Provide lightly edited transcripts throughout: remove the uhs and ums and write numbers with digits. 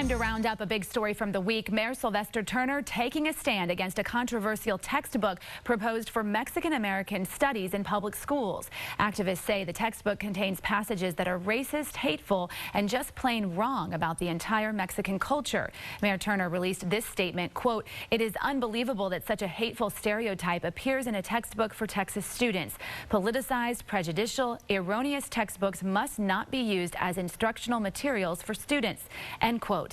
Time to round up a big story from the week. Mayor Sylvester Tuner taking a stand against a controversial textbook proposed for Mexican-American studies in public schools. Activists say the textbook contains passages that are racist, hateful, and just plain wrong about the entire Mexican culture. Mayor Tuner released this statement, quote, "It is unbelievable that such a hateful stereotype appears in a textbook for Texas students. Politicized, prejudicial, erroneous textbooks must not be used as instructional materials for students," end quote.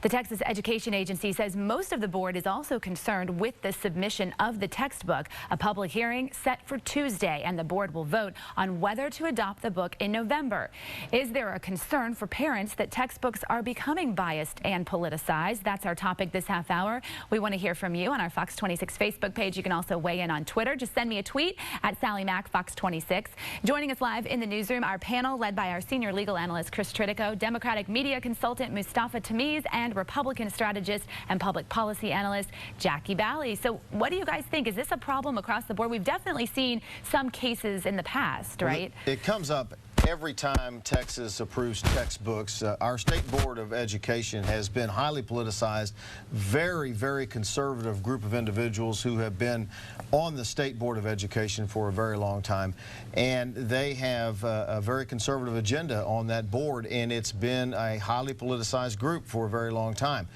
The Texas Education Agency says most of the board is also concerned with the submission of the textbook. A public hearing set for Tuesday, and the board will vote on whether to adopt the book in November. Is there a concern for parents that textbooks are becoming biased and politicized? That's our topic this half hour. We want to hear from you on our Fox 26 Facebook page. You can also weigh in on Twitter. Just send me a tweet at Sally Mack Fox 26. Joining us live in the newsroom, our panel led by our senior legal analyst Chris Tritico, Democratic media consultant Mustafa Tamiz, and Republican strategist and public policy analyst Jackie Bally. So what do you guys think? Is this a problem across the board? We've definitely seen some cases in the past, right? It comes up every time Texas approves textbooks. Our state board of education has been highly politicized, very, very conservative group of individuals who have been on the state board of education for a very long time, and they have a very conservative agenda on that board, and it's been a highly politicized group for a very long time,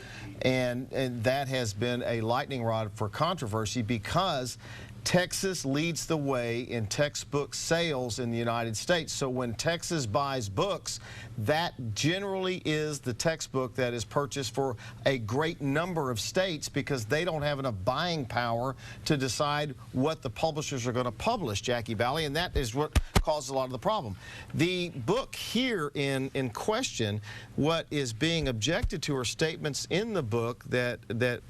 and that has been a lightning rod for controversy because Texas leads the way in textbook sales in the United States. So when Texas buys books, that generally is the textbook that is purchased for a great number of states because they don't have enough buying power to decide what the publishers are going to publish, Jackie Bally, and that is what causes a lot of the problem. The book here in question, what is being objected to are statements in the book that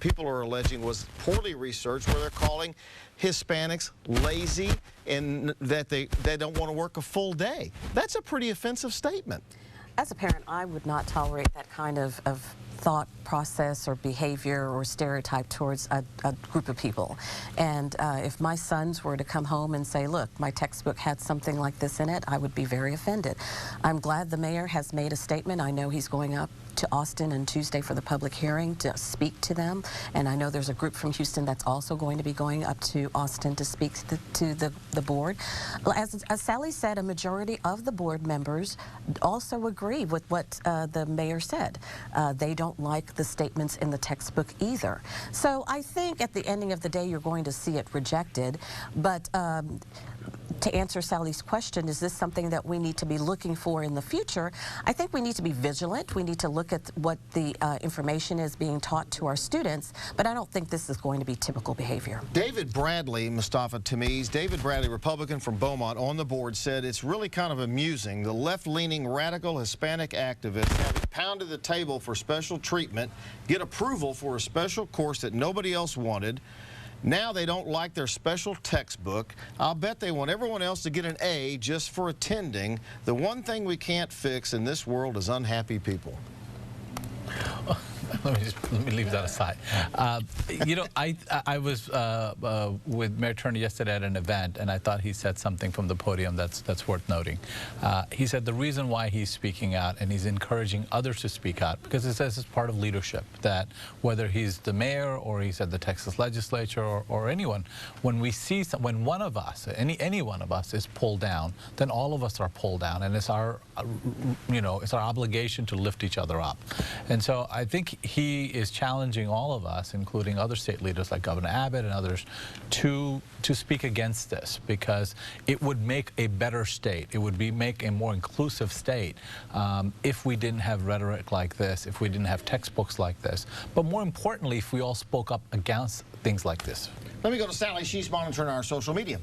people are alleging was poorly researched, where they're calling Hispanics lazy and that they don't want to work a full day. That's a pretty offensive statement. As a parent, I would not tolerate that kind of thought process or behavior or stereotype towards a group of people. And if my sons were to come home and say, look, my textbook had something like this in it, I would be very offended. I'm glad the mayor has made a statement. I know he's going up to Austin on Tuesday for the public hearing to speak to them, and I know there's a group from Houston that's also going to be going up to Austin to speak to the board. As Sally said, a majority of the board members also agree with what the mayor said. They don't like the statements in the textbook either. So I think at the ending of the day you're going to see it rejected, but to answer Sally's question, is this something that we need to be looking for in the future? I think we need to be vigilant. We need to look at what the information is being taught to our students, but I don't think this is going to be typical behavior. David Bradley, Mustafa Tamiz, David Bradley, Republican from Beaumont, on the board said it's really kind of amusing. The left-leaning radical Hispanic activists having pounded the table for special treatment, get approval for a special course that nobody else wanted. Now they don't like their special textbook. I'll bet they want everyone else to get an A just for attending. The one thing we can't fix in this world is unhappy people. Let me leave that aside. You know, I was with Mayor Tuner yesterday at an event, and I thought he said something from the podium that's worth noting. He said the reason why he's speaking out and he's encouraging others to speak out, because he says it's part of leadership, that whether he's the mayor or he's at the Texas legislature or anyone, when we see when one of us, any one of us is pulled down, then all of us are pulled down, and it's our it's our obligation to lift each other up. And so I think he is challenging all of us, including other state leaders like Governor Abbott and others, to speak against this, because it would make a better state. It would make a more inclusive state if we didn't have rhetoric like this, if we didn't have textbooks like this, but more importantly, if we all spoke up against things like this. Let me go to Sally. She's monitoring our social media.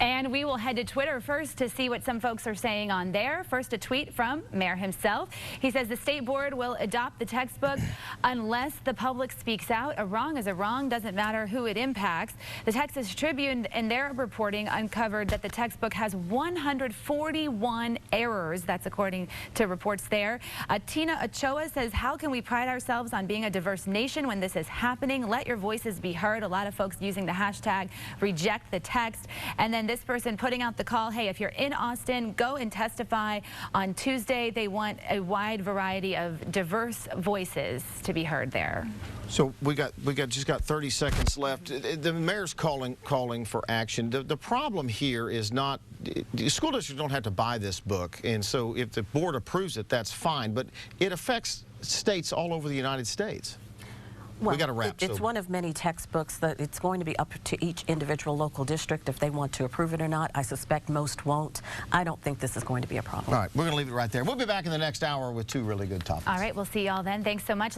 And we will head to Twitter first to see what some folks are saying on there. First, a tweet from Mayor himself. He says the state board will adopt the textbook unless the public speaks out. A wrong is a wrong, doesn't matter who it impacts. The Texas Tribune, in their reporting, uncovered that the textbook has 141 errors. That's according to reports there. Tina Ochoa says, how can we pride ourselves on being a diverse nation when this is happening? Let your voices be heard. A lot of folks using the hashtag reject the text. And then this person putting out the call, hey, if you're in Austin, go and testify on Tuesday. They want a wide variety of diverse voices to be heard there. So we just got 30 seconds left. The mayor's calling for action. The problem here is not, the school districts don't have to buy this book, and so if the board approves it, that's fine, but it affects states all over the United States. Well, we got to wrap. It's one of many textbooks that it's going to be up to each individual local district if they want to approve it or not. I suspect most won't. I don't think this is going to be a problem. All right, we're going to leave it right there. We'll be back in the next hour with two really good topics. All right, we'll see y'all then. Thanks so much.